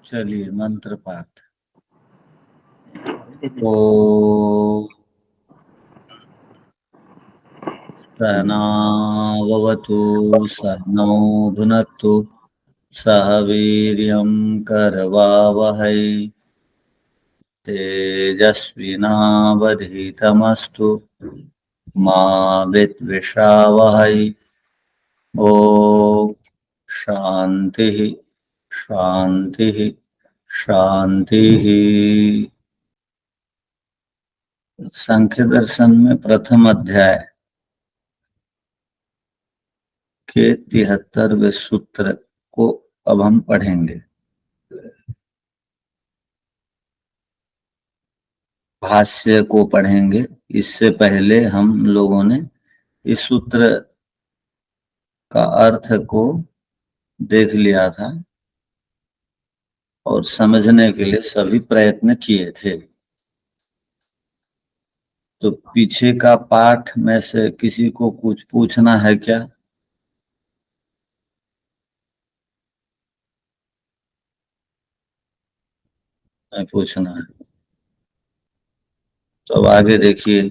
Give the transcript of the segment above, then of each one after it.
चलिए मंत्र पाठ। ओ सहनावतु सहनौ भुनक्तु सह वीर्यं करवावहै तेजस्विनावधीतमस्तु मा विद्विषावहै। ओम शांति शांति शांति। सांख्य दर्शन में प्रथम अध्याय के 73वें सूत्र को अब हम पढ़ेंगे। भाष्य को पढ़ेंगे। इससे पहले हम लोगों ने इस सूत्र का अर्थ को देख लिया था और समझने के लिए सभी प्रयत्न किए थे। तो पीछे का पाठ में से किसी को कुछ पूछना है क्या? नहीं पूछना है तो अब आगे देखिए।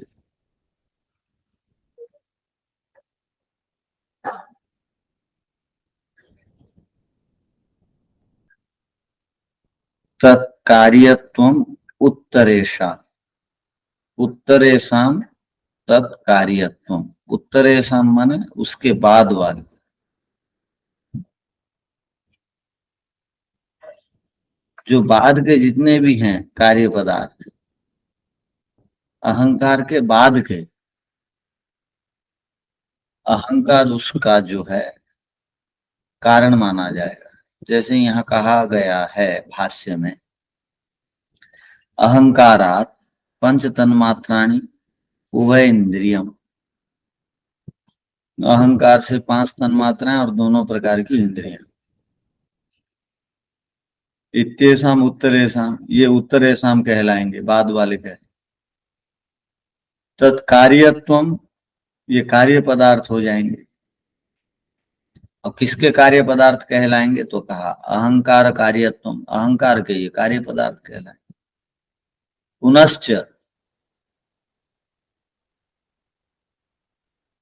तत्कार्यत्वम उत्तरेषाम उत्तरेषाम तत्कार्यत्वम। उत्तरेषाम माने उसके बाद वाले। जो बाद के जितने भी हैं कार्य पदार्थ, अहंकार के बाद के, अहंकार उसका जो है कारण माना जाएगा। जैसे यहाँ कहा गया है भाष्य में, अहंकारात पंच तन्मात्राणि उभय इंद्रियम। अहंकार से 5 तन्मात्राएं और दोनों प्रकार की इंद्रियां। इत्येषाम उत्तरेषाम, ये उत्तरेषाम कहलाएंगे, बाद वाले कह। तत्कार्यत्वम, ये कार्य पदार्थ हो जाएंगे। और किसके कार्य पदार्थ कहलाएंगे? तो कहा अहंकार कार्यत्वम, अहंकार के ये कार्य पदार्थ कहलाएंगे। पुनश्च,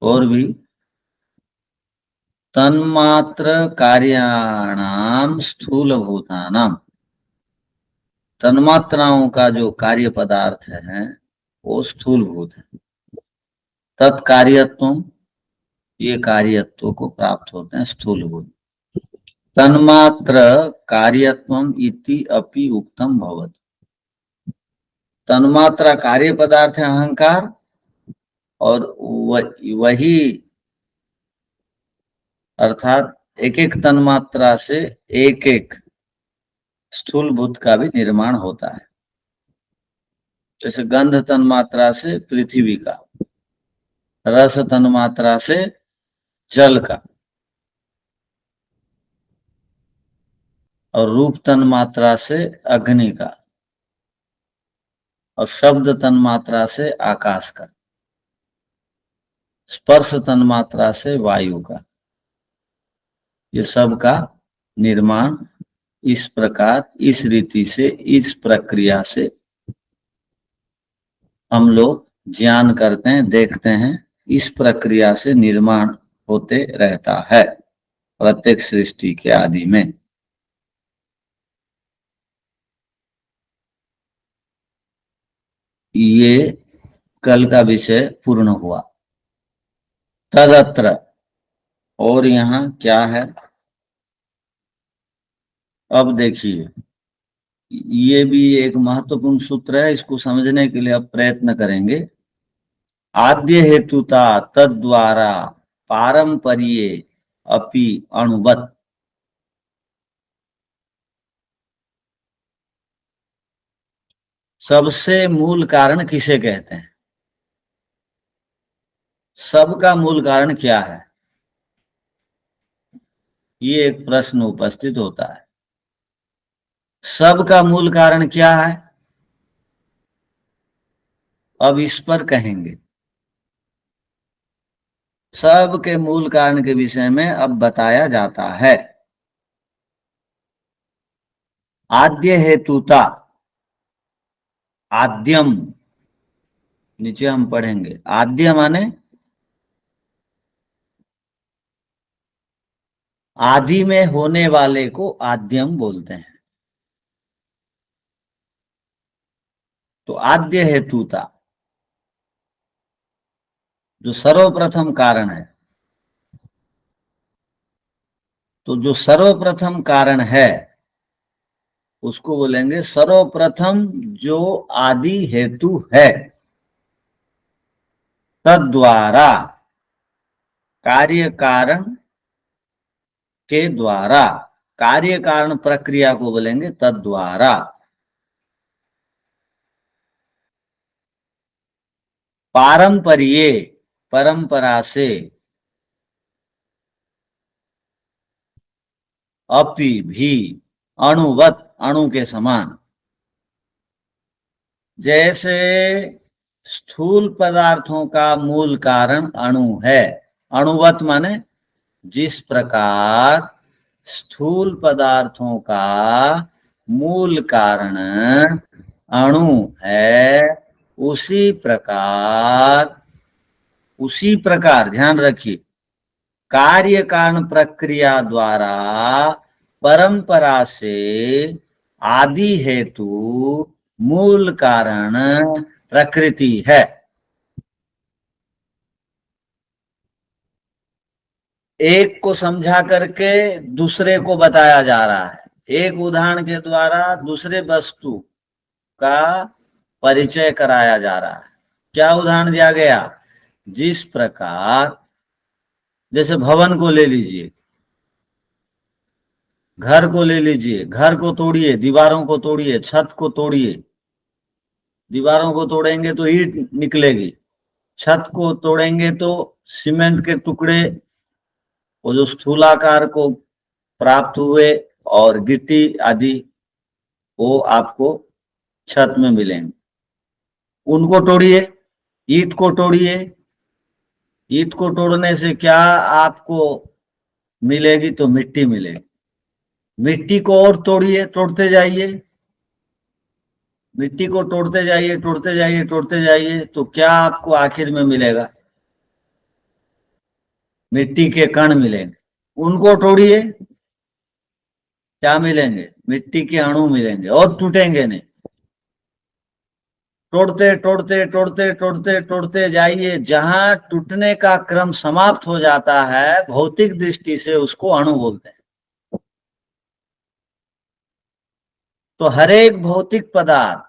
और भी, तन्मात्र कार्याणाम स्थूल भूतानाम, तन्मात्राओं का जो कार्य पदार्थ है वो स्थूल भूत है। तत्कार्यत्व, ये कार्यत्व को प्राप्त होते हैं स्थूल भूत। तन्मात्र कार्यत्वम इति अपि उक्तम भवति। तन्मात्रा कार्य पदार्थ है अहंकार, और वही अर्थात एक एक तन्मात्रा से एक एक स्थूल भूत का भी निर्माण होता है। जैसे गंध तन्मात्रा से पृथ्वी का, रस तन्मात्रा से जल का, और रूप तन्मात्रा से अग्नि का, और शब्द तन्मात्रा से आकाश का, स्पर्श तन्मात्रा से वायु का। ये सब का निर्माण इस प्रकार, इस रीति से, इस प्रक्रिया से हम लोग ज्ञान करते हैं, देखते हैं। इस प्रक्रिया से निर्माण होते रहता है प्रत्येक सृष्टि के आदि में। ये कल का विषय पूर्ण हुआ। तदत्र, और यहाँ क्या है? अब देखिए, ये भी एक महत्वपूर्ण सूत्र है। इसको समझने के लिए अब प्रयत्न करेंगे। आद्य हेतुता तद्वारा पारंपर्ये अपि अणुवत्। सबसे मूल कारण किसे कहते हैं? सबका मूल कारण क्या है? ये एक प्रश्न उपस्थित होता है। सबका मूल कारण क्या है? अब इस पर कहेंगे। सब के मूल कारण के विषय में अब बताया जाता है। आद्य हेतुता, आद्यम, नीचे हम पढ़ेंगे। आद्य माने आदि में होने वाले को आद्यम बोलते हैं। तो आद्य हेतुता जो सर्वप्रथम कारण है, तो जो सर्वप्रथम कारण है उसको बोलेंगे सर्वप्रथम जो आदि हेतु है, तद्वारा, कार्य कारण के द्वारा, कार्य कारण प्रक्रिया को बोलेंगे तद्वारा, पारंपरिये, परंपरा से, अपि भी, अणुवत, अणु के समान। जैसे स्थूल पदार्थों का मूल कारण अणु है, अणुवत माने जिस प्रकार स्थूल पदार्थों का मूल कारण अणु है, उसी प्रकार ध्यान रखिए, कार्य कारण प्रक्रिया द्वारा परंपरा से आदि हेतु मूल कारण प्रकृति है। एक को समझा करके दूसरे को बताया जा रहा है, एक उदाहरण के द्वारा दूसरे वस्तु का परिचय कराया जा रहा है। क्या उदाहरण दिया गया? जिस प्रकार, जैसे भवन को ले लीजिए, घर को ले लीजिए, घर को तोड़िए, दीवारों को तोड़िए, छत को तोड़िए, दीवारों को तोड़ेंगे तो ईंट निकलेगी, छत को तोड़ेंगे तो सीमेंट के टुकड़े, वो जो स्थूलाकार को प्राप्त हुए, और गिट्टी आदि वो आपको छत में मिलेंगे। उनको तोड़िए, ईंट को तोड़िए, ईंट को तोड़ने से क्या आपको मिलेगी? तो मिट्टी मिलेगी। मिट्टी को और तोड़िए, तोड़ते जाइए, मिट्टी को तोड़ते जाइए, तोड़ते जाइए, तोड़ते जाइए, तो क्या आपको आखिर में मिलेगा? मिट्टी के कण मिलेंगे। उनको तोड़िए, क्या मिलेंगे? मिट्टी के अणु मिलेंगे, और टूटेंगे नहीं। तोड़ते तोड़ते तोड़ते तोड़ते तोड़ते जाइए, जहां टूटने का क्रम समाप्त हो जाता है भौतिक दृष्टि से, उसको अणु बोलते हैं। तो हर एक भौतिक पदार्थ,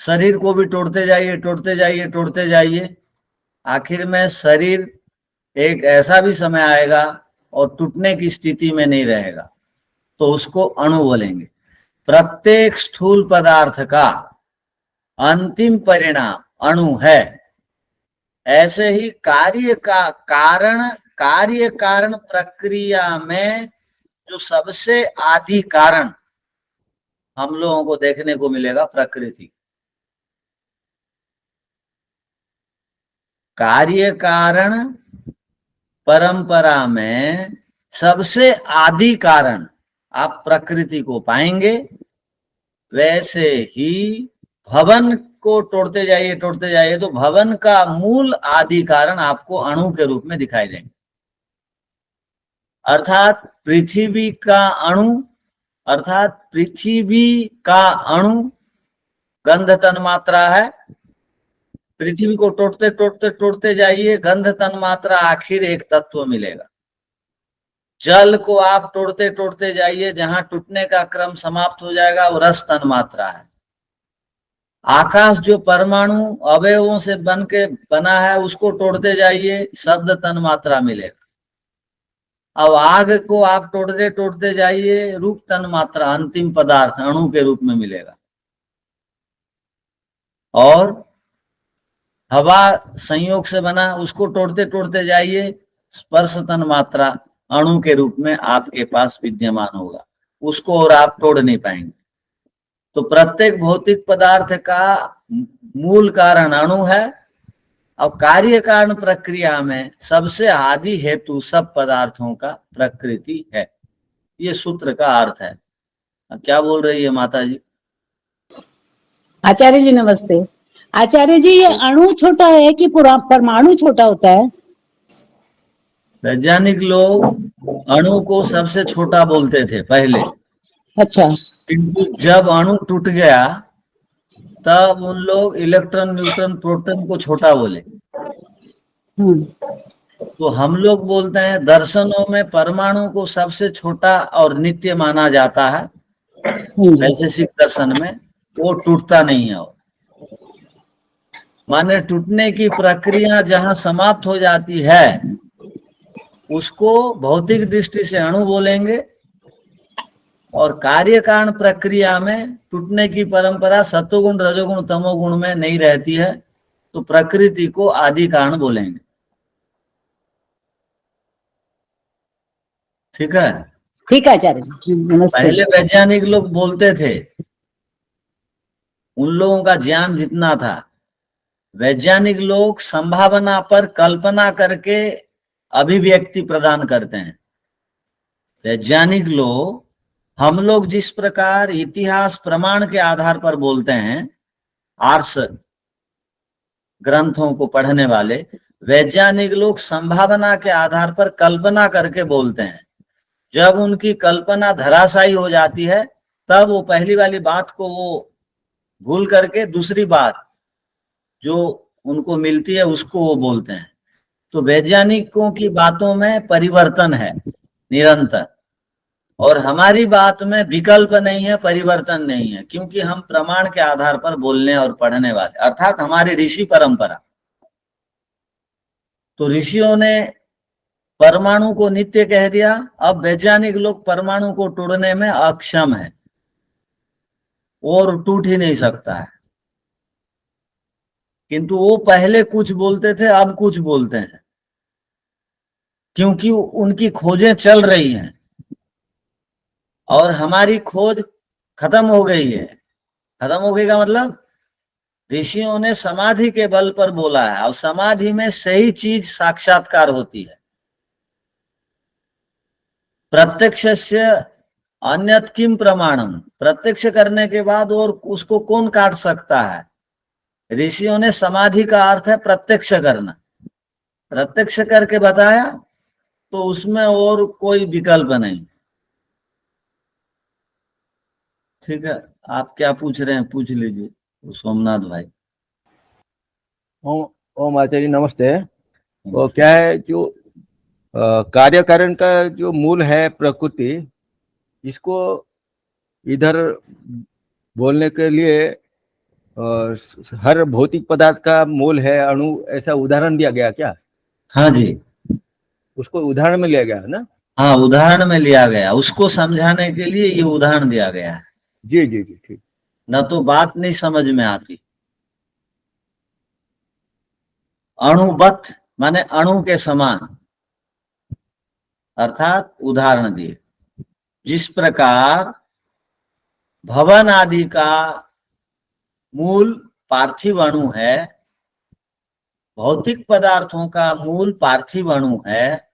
शरीर को भी तोड़ते जाइए, तोड़ते जाइए, तोड़ते जाइए, आखिर में शरीर एक ऐसा भी समय आएगा और टूटने की स्थिति में नहीं रहेगा, तो उसको अणु बोलेंगे। प्रत्येक स्थूल पदार्थ का अंतिम परिणाम अणु है। ऐसे ही कार्य कारण प्रक्रिया में जो सबसे आदि कारण हम लोगों को देखने को मिलेगा, प्रकृति। कार्य कारण परंपरा में सबसे आदि कारण आप प्रकृति को पाएंगे। वैसे ही भवन को तोड़ते जाइए तो भवन का मूल आदि कारण आपको अणु के रूप में दिखाई देंगे। अर्थात पृथ्वी का अणु गंध तन्मात्रा है। पृथ्वी को तोड़ते तोड़ते तोड़ते जाइए, गंध तन्मात्रा, आखिर एक तत्व मिलेगा। जल को आप तोड़ते तोड़ते जाइए, जहां टूटने का क्रम समाप्त हो जाएगा वो रस तन्मात्रा है। आकाश जो परमाणु अवयवों से बना है, उसको तोड़ते जाइए, शब्द तन्मात्रा मिलेगा। अब आग को आप तोड़ते तोड़ते जाइए, रूप तन्मात्रा, अंतिम पदार्थ अणु के रूप में मिलेगा। और हवा संयोग से बना, उसको तोड़ते तोड़ते जाइए, स्पर्श तन्मात्रा अणु के रूप में आपके पास विद्यमान होगा, उसको और आप तोड़ नहीं पाएंगे। तो प्रत्येक भौतिक पदार्थ का मूल कारण अणु है, और कार्य कारण प्रक्रिया में सबसे आदि हेतु सब पदार्थों का प्रकृति है। ये सूत्र का अर्थ है। क्या बोल रही है माता जी? आचार्य जी नमस्ते। आचार्य जी, ये अणु छोटा है कि परमाणु छोटा होता है? वैज्ञानिक लोग अणु को सबसे छोटा बोलते थे पहले, अच्छा। किंतु जब अणु टूट गया तब उन लोग इलेक्ट्रॉन, न्यूट्रॉन, प्रोटॉन को छोटा बोले। हम्म। तो हम लोग बोलते हैं दर्शनों में परमाणु को सबसे छोटा और नित्य माना जाता है। वैशेषिक दर्शन में वो टूटता नहीं है। माने टूटने की प्रक्रिया जहां समाप्त हो जाती है उसको भौतिक दृष्टि से अणु बोलेंगे, और कार्य कारण प्रक्रिया में टूटने की परंपरा सत्वगुण, रजोगुण, तमोगुण में नहीं रहती है, तो प्रकृति को आदि कारण बोलेंगे। ठीक है? ठीक है आचार्य जी, नमस्ते। पहले वैज्ञानिक लोग बोलते थे, उन लोगों का ज्ञान जितना था, वैज्ञानिक लोग संभावना पर कल्पना करके अभिव्यक्ति प्रदान करते हैं। वैज्ञानिक लोग, हम लोग जिस प्रकार इतिहास प्रमाण के आधार पर बोलते हैं, आर्ट्स ग्रंथों को पढ़ने वाले, वैज्ञानिक लोग संभावना के आधार पर कल्पना करके बोलते हैं। जब उनकी कल्पना धराशायी हो जाती है तब वो पहली वाली बात को वो भूल करके दूसरी बात जो उनको मिलती है उसको वो बोलते हैं। तो वैज्ञानिकों की बातों में परिवर्तन है निरंतर, और हमारी बात में विकल्प नहीं है, परिवर्तन नहीं है, क्योंकि हम प्रमाण के आधार पर बोलने और पढ़ने वाले, अर्थात हमारी ऋषि परंपरा। तो ऋषियों ने परमाणु को नित्य कह दिया, अब वैज्ञानिक लोग परमाणु को तोड़ने में अक्षम है और टूट ही नहीं सकता है। किंतु वो पहले कुछ बोलते थे, अब कुछ बोलते हैं, क्योंकि उनकी खोजें चल रही हैं और हमारी खोज खत्म हो गई है। खत्म हो गई का मतलब, ऋषियों ने समाधि के बल पर बोला है, और समाधि में सही चीज साक्षात्कार होती है। प्रत्यक्ष से अन्यत किम प्रमाणम, प्रत्यक्ष करने के बाद और उसको कौन काट सकता है? ऋषियों ने समाधि का अर्थ है प्रत्यक्ष करना, प्रत्यक्ष करके बताया, तो उसमें और कोई विकल्प नहीं। ठीक है, आप क्या पूछ रहे हैं पूछ लीजिए सोमनाथ भाई। ओम ओम आचार्य नमस्ते। वो नमस्ते। क्या है जो कार्य कारण का जो मूल है प्रकृति, इसको इधर बोलने के लिए हर भौतिक पदार्थ का मूल है अणु, ऐसा उदाहरण दिया गया क्या? हाँ जी, उसको उदाहरण में लिया गया है ना? हाँ उदाहरण में लिया गया, उसको समझाने के लिए ये उदाहरण दिया गया है। जी जी जी ठीक। न तो बात नहीं समझ में आती। अणुवत माने अणु के समान, अर्थात उदाहरण दिए। जिस प्रकार भवन आदि का मूल पार्थिव अणु है, भौतिक पदार्थों का मूल पार्थिव अणु है,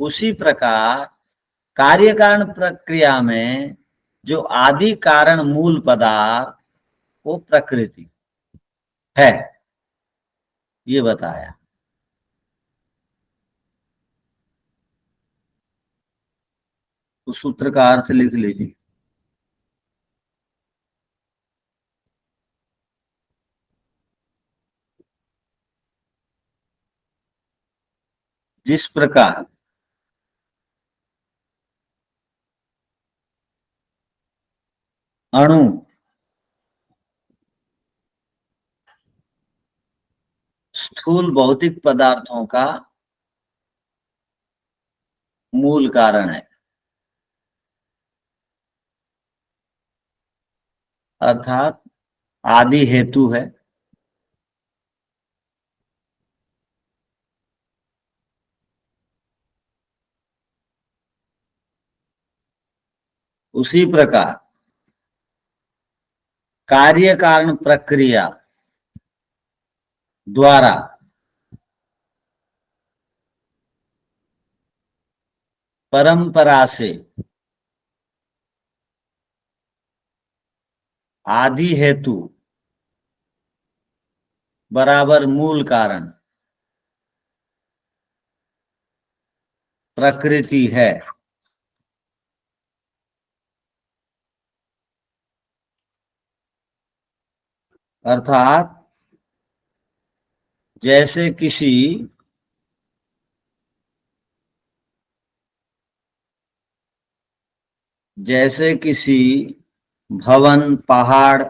उसी प्रकार कार्य कारण प्रक्रिया में जो आदि कारण मूल पदार्थ वो प्रकृति है, ये बताया। तो सूत्र का अर्थ लिख लीजिए। जिस प्रकार अणु स्थूल भौतिक पदार्थों का मूल कारण है, अर्थात आदि हेतु है, उसी प्रकार कार्य कारण प्रक्रिया द्वारा परंपरा से आदि हेतु बराबर मूल कारण प्रकृति है। अर्थात जैसे किसी भवन, पहाड़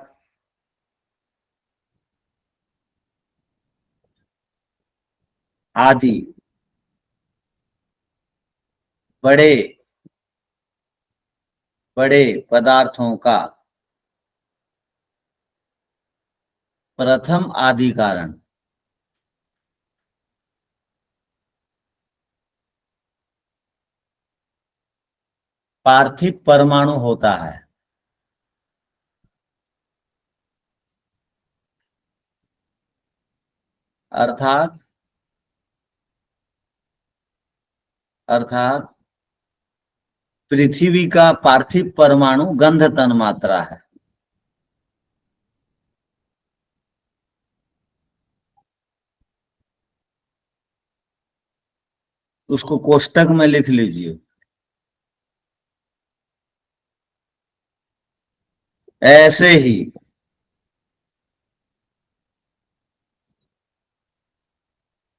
आदि बड़े बड़े पदार्थों का प्रथम आदि कारण पार्थिव परमाणु होता है। अर्थात पृथ्वी का पार्थिव परमाणु गंध तन्मात्रा है। उसको कोष्टक में लिख लीजिए। ऐसे ही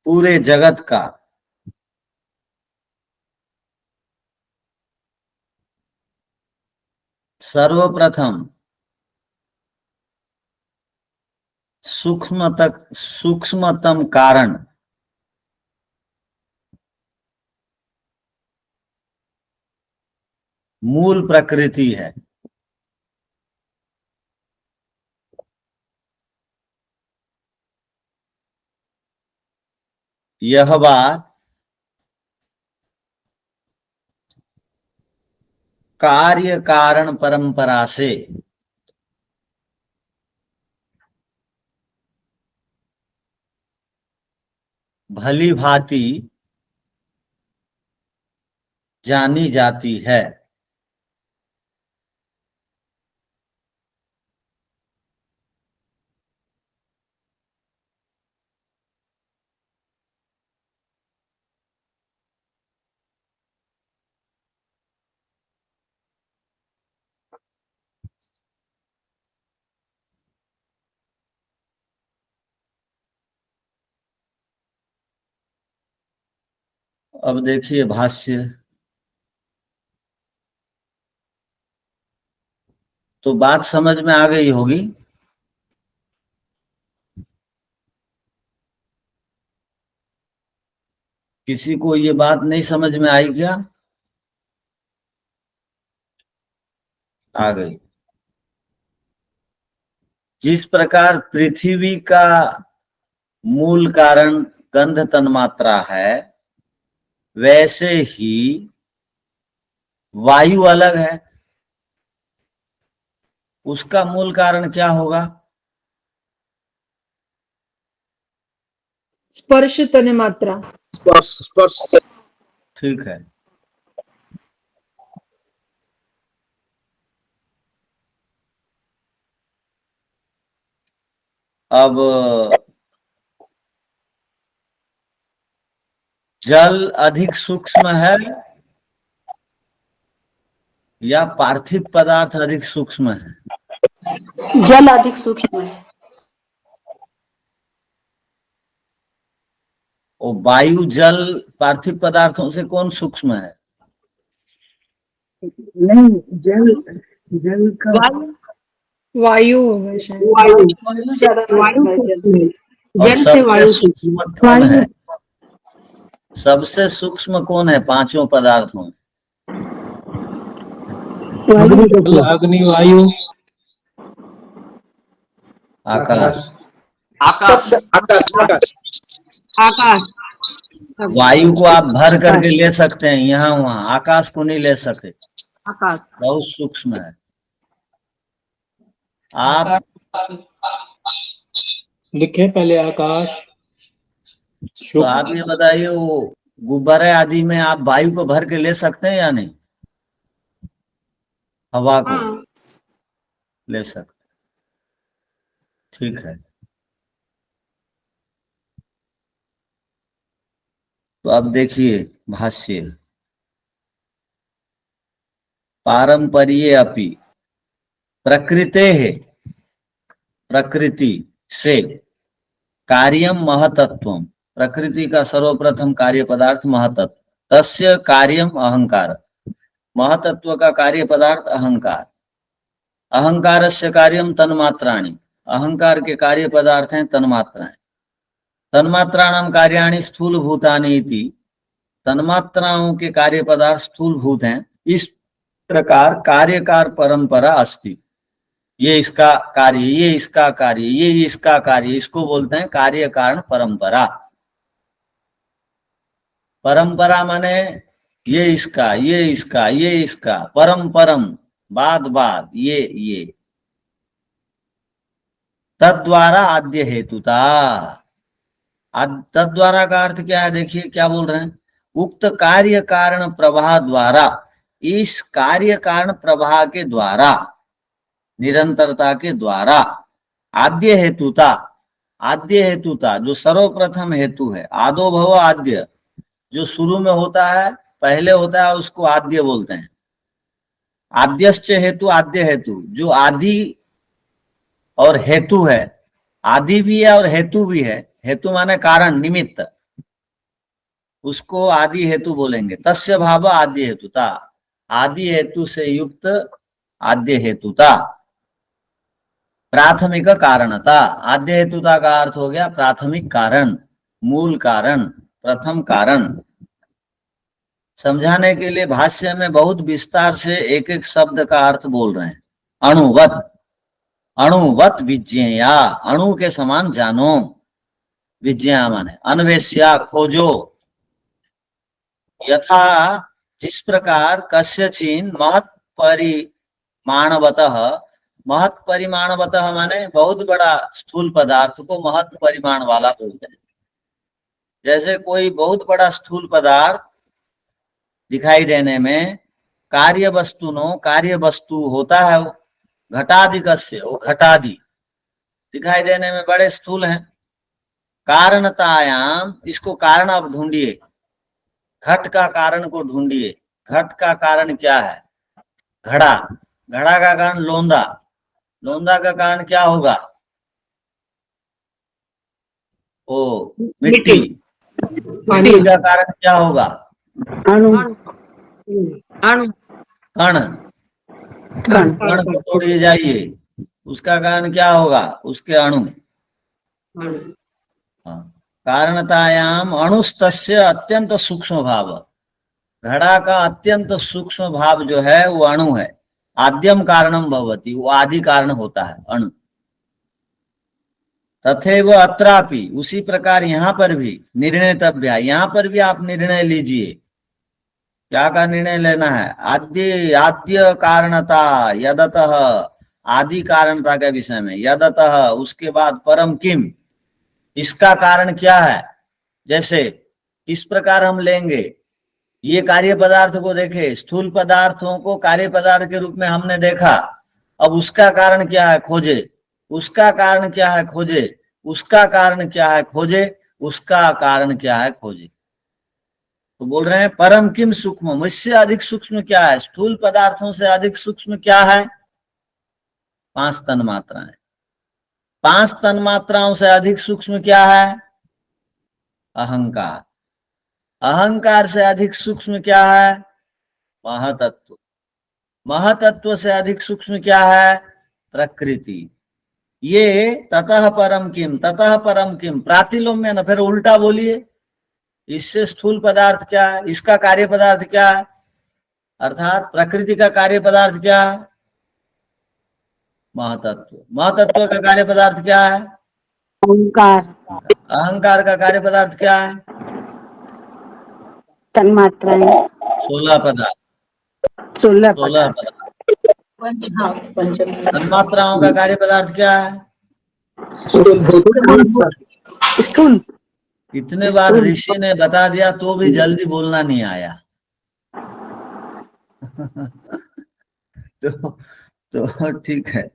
पूरे जगत का सर्वप्रथम सूक्ष्मतम कारण मूल प्रकृति है। यह बात कार्य कारण परंपरा से भली भांति जानी जाती है। अब देखिए भाष्य। तो बात समझ में आ गई होगी। किसी को ये बात नहीं समझ में आई क्या? आ गई। जिस प्रकार पृथ्वी का मूल कारण गंध तन्मात्रा है, वैसे ही वायु अलग है। उसका मूल कारण क्या होगा? स्पर्श तन्मात्रा। स्पर्श। ठीक है। अब जल अधिक सूक्ष्म है या पार्थिव पदार्थ अधिक सूक्ष्म है? जल अधिक सूक्ष्म है। और वायु जल पार्थिव पदार्थों से कौन सूक्ष्म है? नहीं, जल का वायु होगा शायद। वायु ज्यादा वायु है जल सूक्ष्म से। है। और जल से सबसे वायु सूक्ष्म कौन है? सबसे सूक्ष्म कौन है पांचों पदार्थों में? अग्नि, वायु, आकाश। आकाश। आकाश। वायु को आप भर करके ले सकते हैं यहाँ वहां, आकाश को नहीं ले सकते। आकाश बहुत सूक्ष्म है। आप लिखे पहले आकाश। तो आप ये बताइए, वो गुब्बारे आदि में आप वायु को भर के ले सकते हैं या नहीं? हवा को ले सकते। ठीक है। तो अब देखिए भाष्य। पारंपरिये अपि प्रकृते है, प्रकृति से कार्यम महतत्वम, प्रकृति का सर्वप्रथम कार्य पदार्थ महतत्व, तस्य कार्यम अहंकार, महतत्व का कार्य पदार्थ अहंकार, अहंकारस्य कार्यम तन्मात्राणि, अहंकार के कार्य पदार्थ हैं तन्मात्राएं, तन्मात्राणाम कार्याणि स्थूल भूतानि इति, तन्मात्राओं के कार्य पदार्थ स्थूल भूत हैं। इस प्रकार कार्यकार परंपरा अस्ति, ये इसका कार्य, ये इसका कार्य, ये इसका कार्य, इसको बोलते हैं कार्य कारण परंपरा। परंपरा माने ये इसका, ये इसका, ये इसका, परम परम, बाद बाद, ये तद्वारा आद्य हेतुता। तद्वारा का अर्थ क्या है? देखिए क्या बोल रहे हैं, उक्त कार्य कारण प्रवाह द्वारा, इस कार्य कारण प्रवाह के द्वारा, निरंतरता के द्वारा, आद्य हेतुता, आद्य हेतुता जो सर्वप्रथम हेतु है, आदो भव आद्य, जो शुरू में होता है, पहले होता है, उसको आद्य बोलते हैं। आद्यश्च हेतु, आद्य हेतु जो आदि और हेतु है, आदि भी है और हेतु भी है। हेतु माने कारण, निमित्त, उसको आदि हेतु बोलेंगे। तस्य भाव आद्य हेतुता, आदि हेतु से युक्त आद्य हेतुता। प्राथमिक कारणता, आद्य हेतुता का अर्थ हो गया प्राथमिक कारण, मूल कारण, प्रथम कारण। समझाने के लिए भाष्य में बहुत विस्तार से एक एक शब्द का अर्थ बोल रहे हैं। अणुवत, अणुवत विज्ञेया, अणु के समान जानो, विज्ञा माने अन्वेष्या, खोजो। यथा, जिस प्रकार, कस्यचिन महत् परिमाणवतः, महत् परिमाणवतः माने बहुत बड़ा स्थूल पदार्थ को महत् परिमाण वाला बोलते हैं। जैसे कोई बहुत बड़ा स्थूल पदार्थ दिखाई देने में कार्य वस्तुनो, कार्य वस्तु होता है वो, घटादि कस्य, वो घटादि दिखाई देने में बड़े स्थूल हैं। कारणतायाम, इसको कारण आप ढूंढिए, घट का कारण को ढूंढिए। घट का कारण क्या है? घड़ा, घड़ा का कारण लोंदा, लोंदा का कारण क्या होगा? ओ मिट्टी, मिट्टी का कारण क्या होगा? अणु, अणु कण, कण को तोड़िए जाइए, उसका कारण क्या होगा? उसके अणु। हाँ। कारणतायाम अणुस्तस्य अत्यंत सूक्ष्म भाव, घड़ा का अत्यंत सूक्ष्म भाव जो है वो अणु है। आद्यम कारणम भवति, वो आदि कारण होता है अणु। तथैव अत्रापि, उसी प्रकार यहाँ पर भी, निर्णयतव्या, यहाँ पर भी आप निर्णय लीजिए। क्या का निर्णय लेना है? आद्य, आद्य कारणता यदतः, आदि कारणता के विषय में, यदतः उसके बाद परम किम, इसका कारण क्या है? जैसे इस प्रकार हम लेंगे, ये कार्य पदार्थ को देखे, स्थूल पदार्थों को कार्य पदार्थ के रूप में हमने देखा, अब उसका कारण क्या है? खोजे, उसका कारण क्या है? खोजे, उसका कारण क्या है? खोजे, उसका कारण क्या है? खोजे। तो बोल रहे हैं परम किम सूक्ष्म, मुझसे अधिक सूक्ष्म क्या है? स्थूल पदार्थों से अधिक सूक्ष्म क्या है? 5 तन्मात्राएं। 5 तन्मात्राओं से अधिक सूक्ष्म क्या है? अहंकार। अहंकार से अधिक सूक्ष्म क्या है? महतत्व। महतत्व से अधिक सूक्ष्म क्या है? प्रकृति। ये ततः परम किम, ततः परम किम, प्रातिलोम्य न, फिर उल्टा बोलिए, इससे स्थूल पदार्थ क्या है? इसका कार्य पदार्थ क्या है? अर्थात प्रकृति का कार्य पदार्थ क्या है? महतत्व। महतत्व का कार्य पदार्थ क्या है? अहंकार, अहंकार का कार्य पदार्थ क्या है? तन्मात्राएं, 16 पदार्थ, 16 16 पदार्थ, पदार्थ। तन्मात्राओं का कार्य पदार्थ क्या है? स्थूल। इतने बार ऋषि ने बता दिया तो भी जल्दी बोलना नहीं आया। तो ठीक है।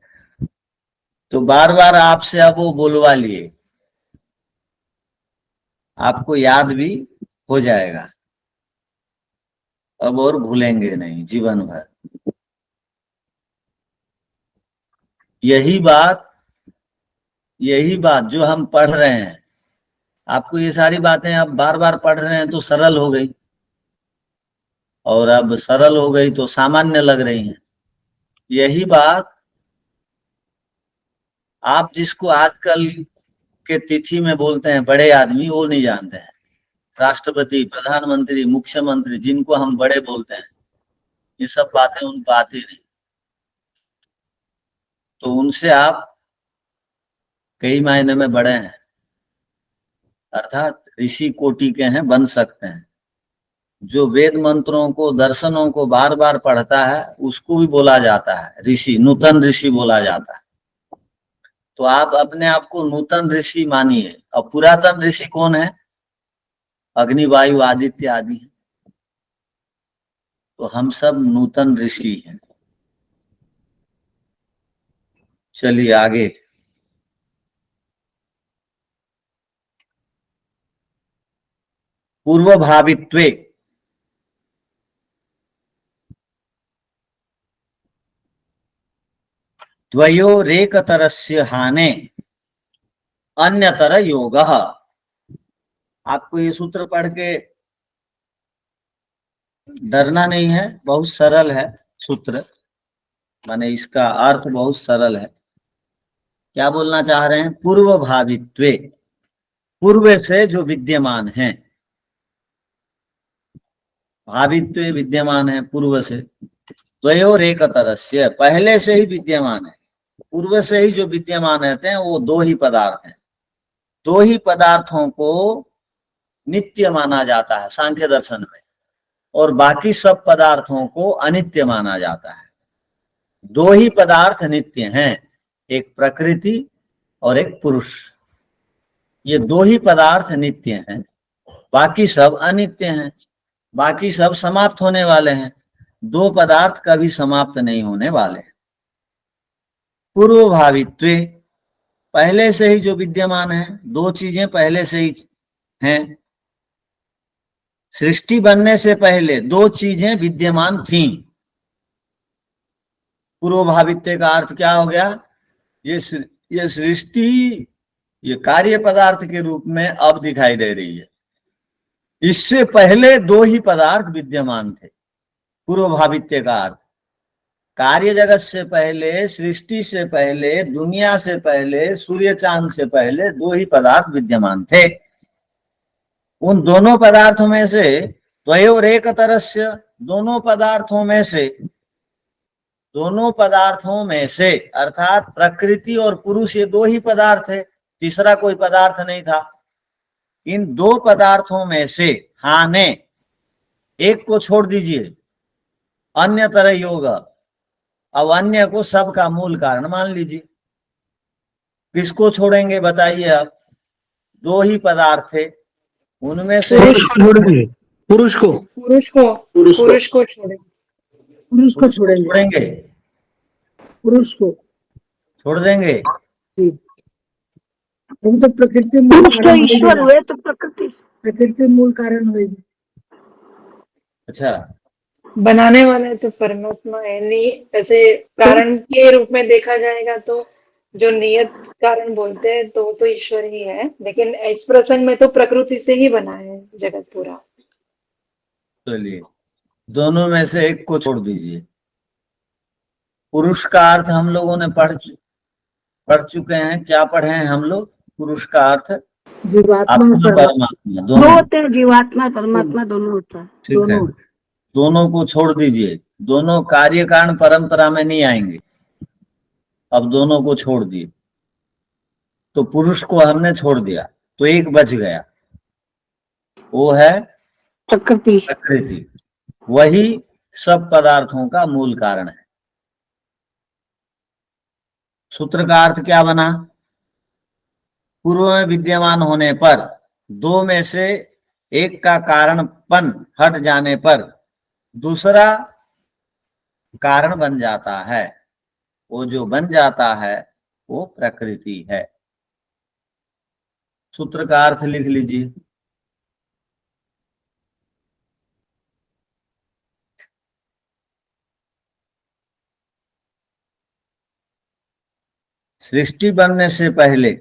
तो बार बार आपसे अब वो बोलवा लिए, आपको याद भी हो जाएगा, अब और भूलेंगे नहीं जीवन भर। यही बात जो हम पढ़ रहे हैं, आपको ये सारी बातें आप बार बार पढ़ रहे हैं तो सरल हो गई, और अब सरल हो गई तो सामान्य लग रही हैं। यही बात आप जिसको आजकल के तिथि में बोलते हैं बड़े आदमी, वो नहीं जानते हैं। राष्ट्रपति, प्रधानमंत्री, मुख्यमंत्री, जिनको हम बड़े बोलते हैं, ये सब बातें उनको आती नहीं। तो उनसे आप कई मायने में बड़े हैं, अर्थात ऋषि कोटि के हैं, बन सकते हैं। जो वेद मंत्रों को, दर्शनों को बार बार पढ़ता है, उसको भी बोला जाता है ऋषि, नूतन ऋषि बोला जाता है। तो आप अपने आप को नूतन ऋषि मानिए। और पुरातन ऋषि कौन है? अग्नि, वायु, आदित्य आदि है। तो हम सब नूतन ऋषि हैं। चलिए आगे। पूर्व भावित्वे, द्वयोरेकतरस्य हाने अन्यतर योगः। आपको ये सूत्र पढ़ के डरना नहीं है, बहुत सरल है सूत्र, माने इसका अर्थ बहुत सरल है। क्या बोलना चाह रहे हैं? पूर्व भावित्वे, पूर्व से जो विद्यमान है, भावित्वे विद्यमान है पूर्व से, द्वयोरेकतरस्य, पहले से ही विद्यमान है, पूर्व से ही जो विद्यमान रहते हैं वो दो ही पदार्थ हैं। दो ही पदार्थों को नित्य माना जाता है सांख्य दर्शन में, और बाकी सब पदार्थों को अनित्य माना जाता है। दो ही पदार्थ नित्य हैं, एक प्रकृति और एक पुरुष। ये दो ही पदार्थ नित्य हैं, बाकी सब अनित्य हैं, बाकी सब समाप्त होने वाले हैं। दो पदार्थ कभी समाप्त नहीं होने वाले। पूर्व भावित्वे, पहले से ही जो विद्यमान है, दो चीजें पहले से ही हैं। सृष्टि बनने से पहले दो चीजें विद्यमान थीं। पूर्व भावित्व का अर्थ क्या हो गया? ये सृष्टि ये कार्य पदार्थ के रूप में अब दिखाई दे रही है। इससे पहले दो ही पदार्थ विद्यमान थे। पूर्व भावित्व का अर्थ कार्य जगत से पहले, सृष्टि से पहले, दुनिया से पहले, सूर्य चांद से पहले दो ही पदार्थ विद्यमान थे। उन दोनों पदार्थों में से द्वयोरेकतरस्य, दोनों पदार्थों में से अर्थात प्रकृति और पुरुष, ये दो ही पदार्थ थे, तीसरा कोई पदार्थ नहीं था। इन दो पदार्थों में से हाने, एक को छोड़ दीजिए, अन्य तरह योग। अब अन्य को सबका मूल कारण मान लीजिए। किसको छोड़ेंगे बताइए आप? दो ही पदार्थ थे, उनमें से छोड़ेंगे पुरुष को, पुरुष को छोड़े, पुरुष को छोड़ेंगे, छोड़ेंगे, पुरुष को छोड़ देंगे। हम तो प्रकृति मूल पुरुष तो कारण ईश्वर होगी, हुए तो प्रकृति मूल कारण होगी। अच्छा, बनाने वाला तो परमात्मा है। नहीं, ऐसे कारण के रूप में देखा जाएगा तो जो नियत कारण बोलते हैं तो वो तो ईश्वर ही है, लेकिन इस प्रसंग में तो प्रकृति से ही बना है जगत पूरा। चलिए दोनों में से एक को छोड़ दीजिए। पुरुष का अर्थ हम लोगों ने पढ़ चुके हैं। क्या पढ़े हैं हम लोग? पुरुष का अर्थ जीवात्मा आत्मा, और परमात्मा दो दोनों। होते हैं, जीवात्मा परमात्मा दोनों होता है। ठीक है, दोनों को छोड़ दीजिए। दोनों कार्य कारण परंपरा में नहीं आएंगे, अब दोनों को छोड़ दिए। तो पुरुष को हमने छोड़ दिया तो एक बच गया, वो है प्रकृति। वही सब पदार्थों का मूल कारण है। सूत्र का अर्थ क्या बना? पूर्व में विद्यमान होने पर दो में से एक का कारणपन हट जाने पर दूसरा कारण बन जाता है। वो जो बन जाता है वो प्रकृति है। सूत्र का अर्थ लिख लीजिए। सृष्टि बनने से पहले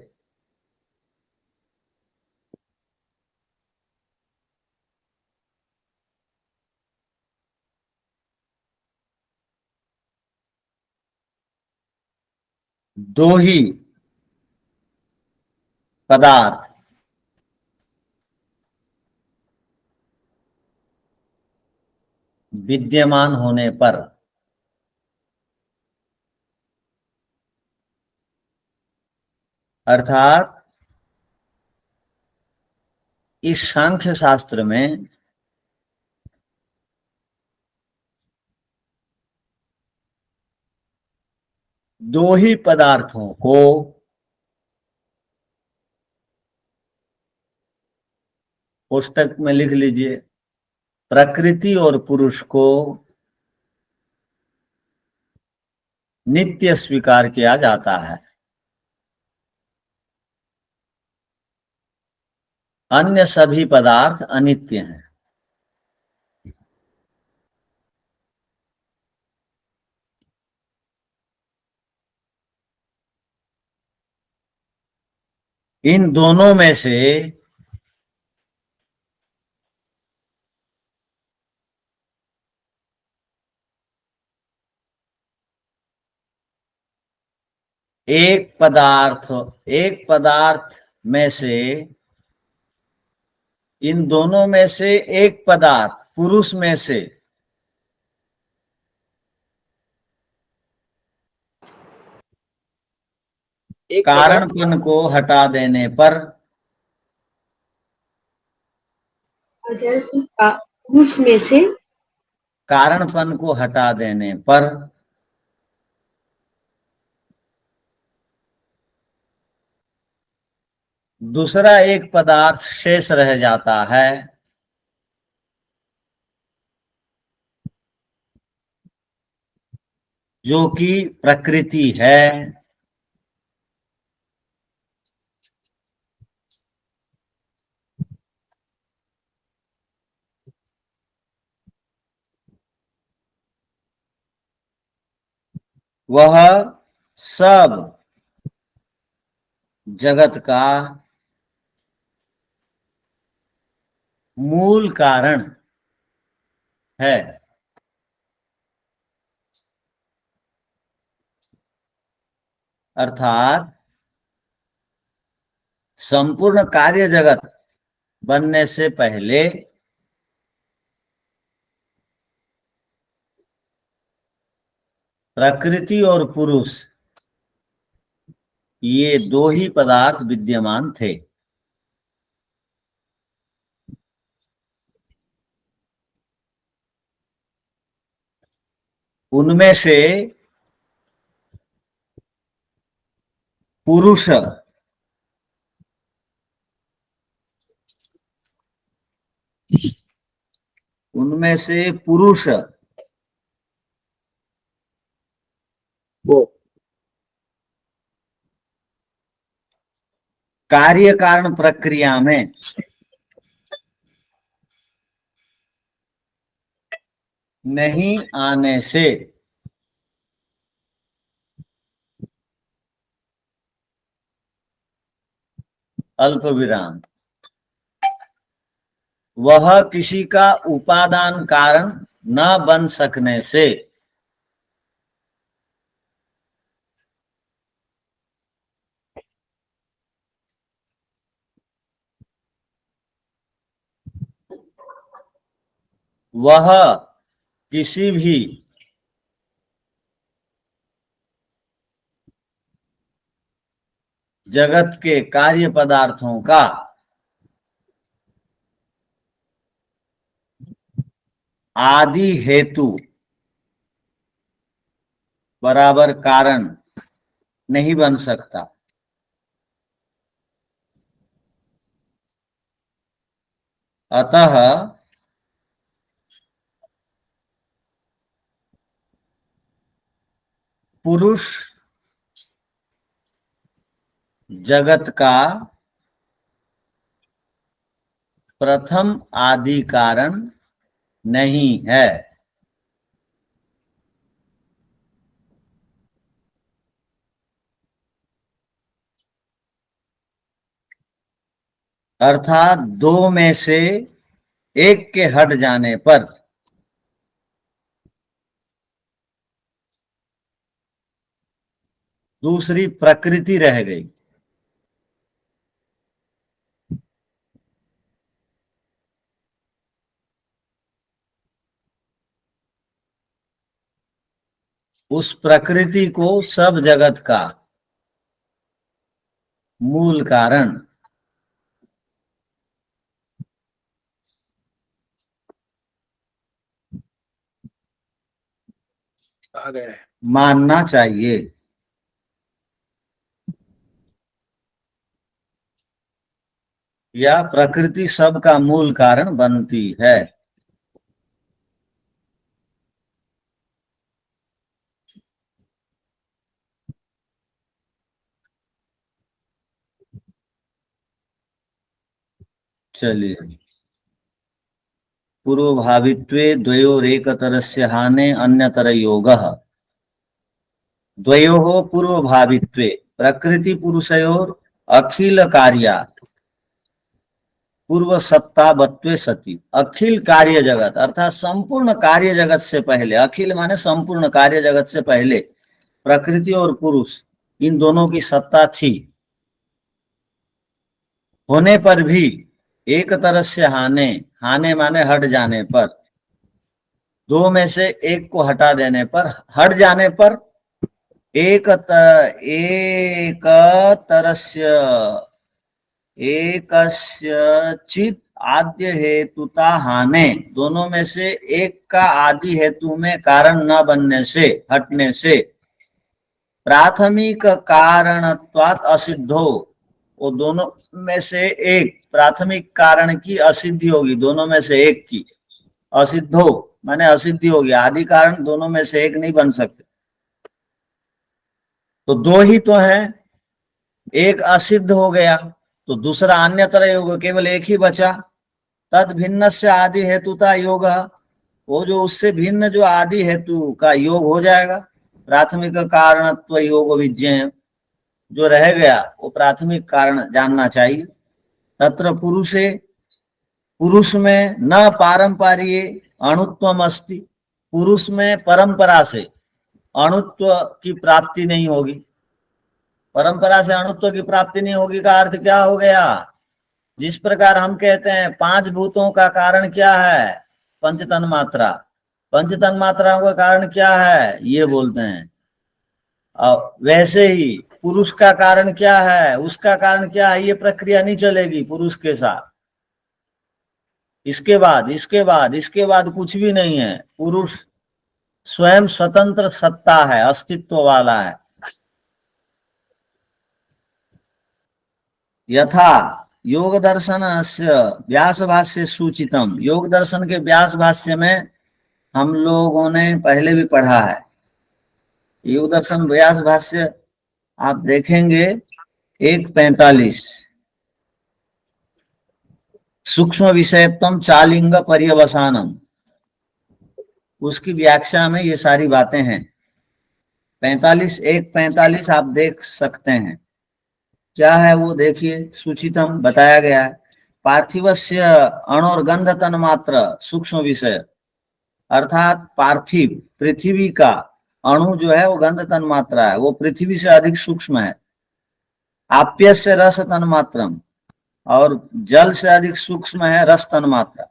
दो ही पदार्थ विद्यमान होने पर अर्थात इस सांख्य शास्त्र में दो ही पदार्थों को पुस्तक में लिख लीजिए, प्रकृति और पुरुष को नित्य स्वीकार किया जाता है। अन्य सभी पदार्थ अनित्य हैं। इन दोनों में से एक पदार्थ में से, इन दोनों में से एक पदार्थ पुरुष में से कारणपन को हटा देने पर पुरुष में से कारणपन को हटा देने पर दूसरा एक पदार्थ शेष रह जाता है, जो कि प्रकृति है। वह सब जगत का मूल कारण है। अर्थात संपूर्ण कार्य जगत बनने से पहले प्रकृति और पुरुष ये दो ही पदार्थ विद्यमान थे। उनमें से पुरुष उनमें से पुरुष कार्य कारण प्रक्रिया में नहीं आने से अल्प विराम वह किसी का उपादान कारण न बन सकने से वह किसी भी जगत के कार्य पदार्थों का आदि हेतु बराबर कारण नहीं बन सकता। अतः पुरुष जगत का प्रथम आदि कारण नहीं है। अर्थात दो में से एक के हट जाने पर दूसरी प्रकृति रह गई। उस प्रकृति को सब जगत का मूल कारण मानना चाहिए। या प्रकृति सब का मूल कारण बनती है। चलिए, पूर्वभावित्वे द्वयोरेकतरस्य हाने अन्यतर योगः। द्वयोः पूर्वभावित्वे प्रकृति पुरुषयोर अखिल कार्या पूर्व सत्तावत्वे सती। अखिल कार्य जगत अर्थात संपूर्ण कार्य जगत से पहले, अखिल माने संपूर्ण कार्य जगत से पहले प्रकृति और पुरुष इन दोनों की सत्ता थी। होने पर भी एक तरह से हाने, हाने माने हट जाने पर, दो में से एक को हटा देने पर, हट जाने पर एक तरस्य एकस्य चित आद्य हेतुता हाने, दोनों में से एक का आदि हेतु में कारण न बनने से, हटने से प्राथमिक कारणत्वात् असिद्धो, वो दोनों में से एक प्राथमिक कारण की असिद्धि होगी, दोनों में से एक की असिद्धो माने असिद्धि होगी। आदि कारण दोनों में से एक नहीं बन सकते। तो दो ही तो है, एक असिद्ध हो गया तो दूसरा अन्यतर योग, केवल एक ही बचा। तद भिन्न से आदि हेतुता योग, वो जो उससे भिन्न जो आदि हेतु का योग हो जाएगा। प्राथमिक कारणत्व योग विज्ञेय, जो रह गया वो प्राथमिक कारण जानना चाहिए। तत्र पुरुषे, पुरुष में न पारंपरिये अणुत्वम अस्ति, पुरुष में परंपरा से अणुत्व की प्राप्ति नहीं होगी। परंपरा से अणुत्व की प्राप्ति नहीं होगी का अर्थ क्या हो गया? जिस प्रकार हम कहते हैं पांच भूतों का कारण क्या है? पंच तन्मात्रा। पंच तन्मात्राओं का कारण क्या है? ये बोलते हैं। और वैसे ही पुरुष का कारण क्या है, उसका कारण क्या है, ये प्रक्रिया नहीं चलेगी पुरुष के साथ। इसके बाद कुछ भी नहीं है। पुरुष स्वयं स्वतंत्र सत्ता है, अस्तित्व वाला है। यथा योग दर्शन व्यास भाष्य सूचितम, योग दर्शन के व्यास भाष्य में हम लोगों ने पहले भी पढ़ा है। योग दर्शन व्यास भाष्य आप देखेंगे 1:45, सूक्ष्म विषयत्वम चालिंग पर्यवसानम, उसकी व्याख्या में ये सारी बातें हैं। 1:45 आप देख सकते हैं। क्या है वो देखिए, सूचितम बताया गया है। पार्थिवस्य अणोर गंध तन्मात्र सूक्ष्म विषय, अर्थात पार्थिव पृथ्वी का अणु जो है वो गंध तन्मात्रा है, वो पृथ्वी से अधिक सूक्ष्म है। आप्यस्य रस तन्मात्रम, और जल से अधिक सूक्ष्म है रस तन्मात्रा।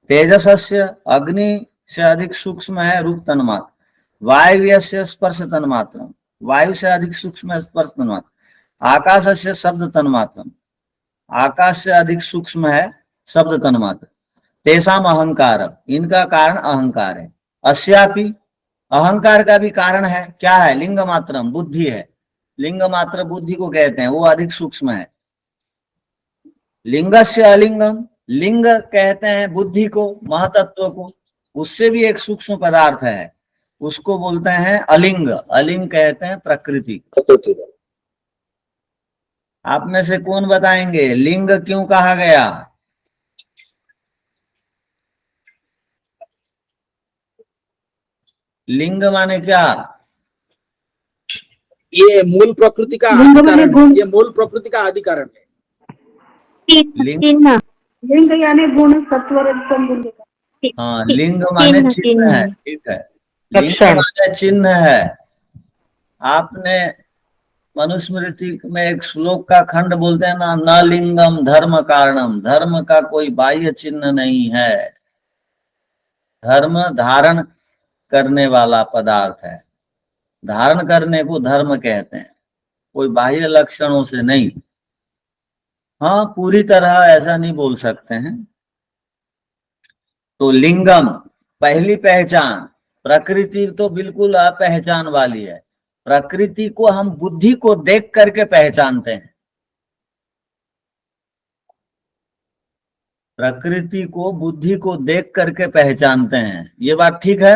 तेजसस्य अग्नि से अधिक सूक्ष्म है रूप तन्मात्रा। वायव्यस्य स्पर्श तन्मात्रम, वायु से अधिक सूक्ष्म है स्पर्श तन्मात्रा। आकाश से शब्द तन्मात्रम, आकाश से अधिक सूक्ष्म है शब्द तन्मात्र। तेसाम अहंकार, इनका कारण अहंकार है। अस्यापि, अहंकार का भी कारण है, क्या है? लिंग मात्रम, बुद्धि है। लिंग मात्र बुद्धि को कहते हैं, वो अधिक सूक्ष्म है। लिंगस्य अलिंगम, लिंग कहते हैं बुद्धि को, महतत्व को, उससे भी एक सूक्ष्म पदार्थ है, उसको बोलते हैं अलिंग। अलिंग कहते हैं प्रकृति। आप में से कौन बताएंगे लिंग क्यों कहा गया? लिंग माने क्या? ये मूल प्रकृति का लिंग माने अधिकरण गुण। है, ये मूल प्रकृति का अधिकरण है। लिंग, लिंग यानी गुण तत्व रजतम लिंग। हाँ, लिंग माने चिन्ह है, ठीक है। लिंग लक्षण। माने चिन्ह है। आपने मनुस्मृति में एक श्लोक का खंड बोलते हैं ना, न लिंगम धर्म कारणम, धर्म का कोई बाह्य चिन्ह नहीं है। धर्म धारण करने वाला पदार्थ है, धारण करने को धर्म कहते हैं, कोई बाह्य लक्षणों से नहीं। हाँ, पूरी तरह ऐसा नहीं बोल सकते हैं। तो लिंगम पहली पहचान, प्रकृति तो बिल्कुल अपहचान वाली है। प्रकृति को हम बुद्धि को देख करके पहचानते हैं, प्रकृति को बुद्धि को देख करके पहचानते हैं, ये बात ठीक है।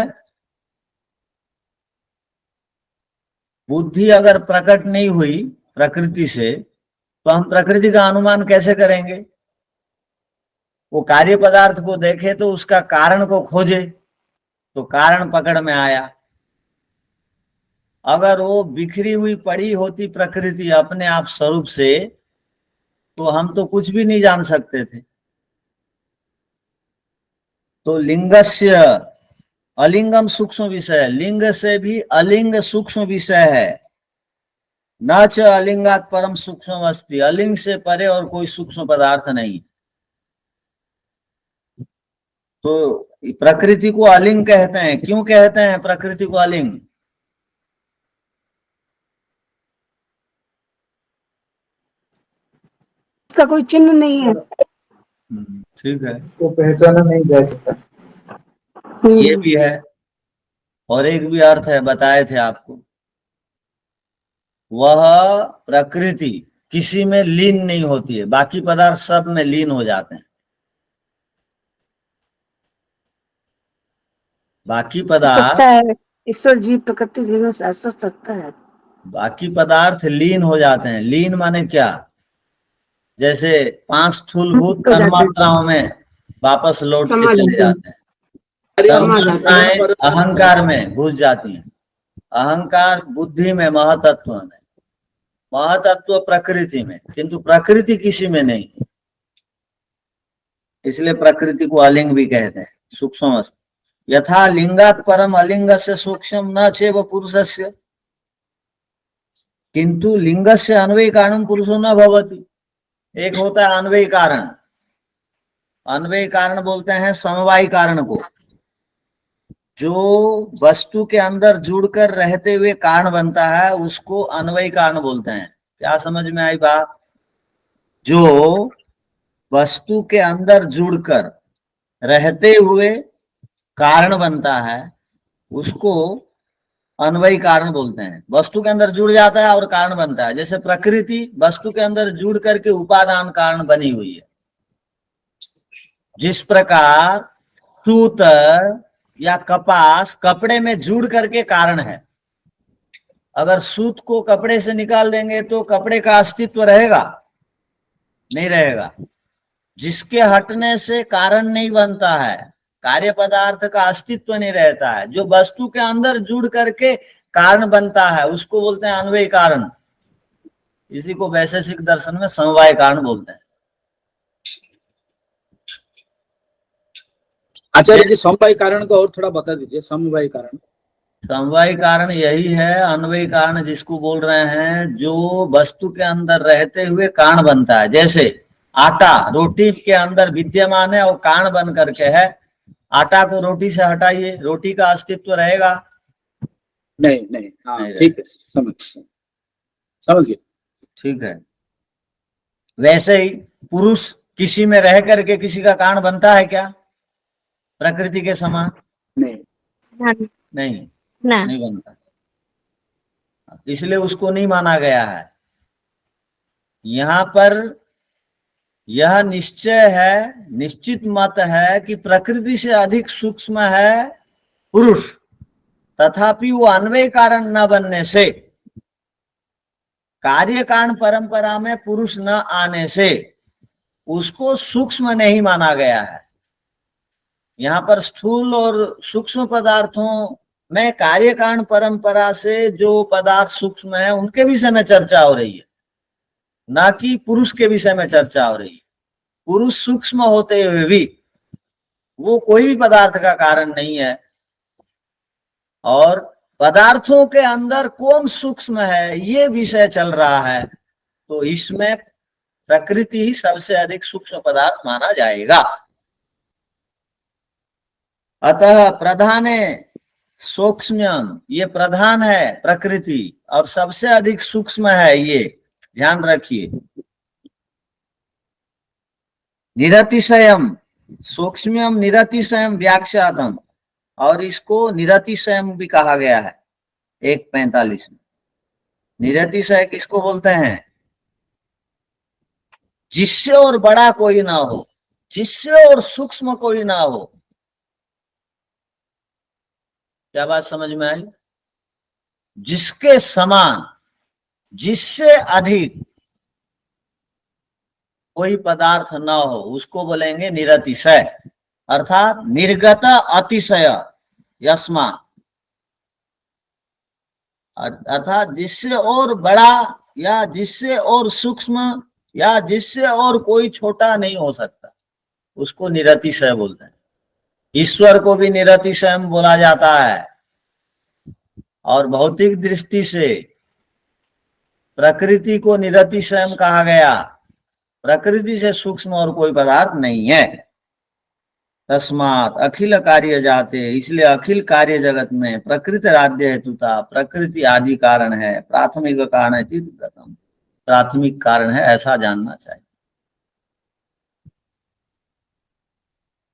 बुद्धि अगर प्रकट नहीं हुई प्रकृति से तो हम प्रकृति का अनुमान कैसे करेंगे? वो कार्य पदार्थ को देखे तो उसका कारण को खोजे तो कारण पकड़ में आया। अगर वो बिखरी हुई पड़ी होती प्रकृति अपने आप स्वरूप से तो हम तो कुछ भी नहीं जान सकते थे। तो लिंगस्य अलिंगम सूक्ष्म विषय, लिंग से भी अलिंग सूक्ष्म विषय है। न च अलिंगात परम सूक्ष्म अस्ति, अलिंग से परे और कोई सूक्ष्म पदार्थ नहीं। तो प्रकृति को अलिंग कहते हैं। क्यों कहते हैं प्रकृति को अलिंग? इसका कोई चिन्ह नहीं है। ठीक है, इसको पहचाना नहीं जा सकता। ये भी है। और एक भी अर्थ है, बताए थे आपको, वह प्रकृति किसी में लीन नहीं होती है, बाकी पदार्थ सब में लीन हो जाते हैं। बाकी पदार्थ, सकता है ईश्वर जीव प्रकृति तीनों से ऐसा सकता है। बाकी पदार्थ लीन हो जाते हैं। लीन माने क्या? जैसे 5 स्थूलभूत तो जाते हैं। तन्मात्राओं में वापस लौट के समझ चले जाते हैं। जाते हैं। समझ जाते हैं। तन्मात्राएं अहंकार में घुस जाती हैं। अहंकार बुद्धि में, महतत्व में, महतत्व प्रकृति में, किंतु प्रकृति किसी में नहीं। इसलिए प्रकृति को अलिंग भी कहते हैं, सूक्ष्म। यथा लिंगात परम अलिंग से सूक्ष्म न चेव पुरुषस्य, किंतु लिंग से अन्वय कारण पुरुषो न भवति। एक होता है अन्वय कारण, अन्वय कारण बोलते हैं समवायी कारण को, जो वस्तु के अंदर जुड़कर रहते हुए कारण बनता है उसको अन्वय कारण बोलते हैं। क्या समझ में आई बात? जो वस्तु के अंदर जुड़कर रहते हुए कारण बनता है उसको अन्वयी कारण बोलते हैं। वस्तु के अंदर जुड़ जाता है और कारण बनता है। जैसे प्रकृति वस्तु के अंदर जुड़ करके उपादान कारण बनी हुई है। जिस प्रकार सूत या कपास कपड़े में जुड़ करके कारण है। अगर सूत को कपड़े से निकाल देंगे तो कपड़े का अस्तित्व रहेगा? नहीं रहेगा। जिसके हटने से कारण नहीं बनता है, कार्य पदार्थ का अस्तित्व नहीं रहता है, जो वस्तु के अंदर जुड़ करके कारण बनता है उसको बोलते हैं अन्वय कारण। इसी को वैशेषिक दर्शन में समवाय कारण बोलते हैं। आचार्य जी समवाय कारण को और थोड़ा बता दीजिए। समवाय कारण, समवाय कारण यही है। अन्वय कारण जिसको बोल रहे हैं, जो वस्तु के अंदर रहते हुए कारण बनता है। जैसे आटा रोटी के अंदर विद्यमान है और कारण बन करके है। आटा को रोटी से हटाइए, रोटी का अस्तित्व रहेगा? नहीं नहीं, हाँ नहीं ठीक है, समझ गए। ठीक है। वैसे ही पुरुष किसी में रह करके किसी का कारण बनता है क्या? प्रकृति के समान? नहीं नहीं, नहीं बनता। इसलिए उसको नहीं माना गया है। यहाँ पर यह निश्चय है, निश्चित मत है कि प्रकृति से अधिक सूक्ष्म है पुरुष, तथापि वो अन्वय कारण न बनने से कार्य कारण परंपरा में पुरुष न आने से उसको सूक्ष्म नहीं माना गया है। यहाँ पर स्थूल और सूक्ष्म पदार्थों में कार्य कारण परंपरा से जो पदार्थ सूक्ष्म है उनके विषय में चर्चा हो रही है, ना कि पुरुष के विषय में चर्चा हो रही है। पुरुष सूक्ष्म होते हुए भी वो कोई भी पदार्थ का कारण नहीं है, और पदार्थों के अंदर कौन सूक्ष्म है ये विषय चल रहा है, तो इसमें प्रकृति ही सबसे अधिक सूक्ष्म पदार्थ माना जाएगा। अतः प्रधाने सूक्ष्म, ये प्रधान है प्रकृति और सबसे अधिक सूक्ष्म है, ये ध्यान रखिए। निरतिशयम सूक्ष्म निरतिशयम व्याख्यातम, और इसको निरतिशयम भी कहा गया है 1:45 में। निरतिशय किसको बोलते हैं? जिससे और बड़ा कोई ना हो, जिससे और सूक्ष्म कोई ना हो। क्या बात समझ में आई? जिसके समान, जिससे अधिक कोई पदार्थ ना हो उसको बोलेंगे निरतिशय, अर्थात निर्गत अतिशय यस्मा, अर्थात जिससे और बड़ा या जिससे और सूक्ष्म या जिससे और कोई छोटा नहीं हो सकता, उसको निरतिशय बोलते हैं। ईश्वर को भी निरतिशय बोला जाता है, और भौतिक दृष्टि से प्रकृति को निरतिशय कहा गया। प्रकृति से सूक्ष्म और कोई पदार्थ नहीं है। तस्मात् अखिल कार्य जाते, इसलिए अखिल कार्य जगत में प्रकृति आद्य हेतुता, प्रकृति आदि कारण है। प्राथमिक कारण है गतम, प्राथमिक कारण है, ऐसा जानना चाहिए।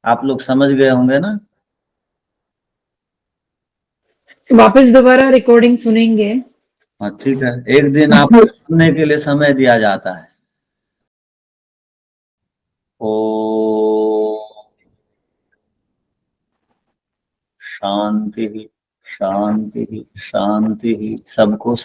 आप लोग समझ गए होंगे ना? वापस दोबारा रिकॉर्डिंग सुनेंगे। हाँ ठीक है, एक दिन आपको सुनने के लिए समय दिया जाता है। ओ शांति शांति शांति, सबको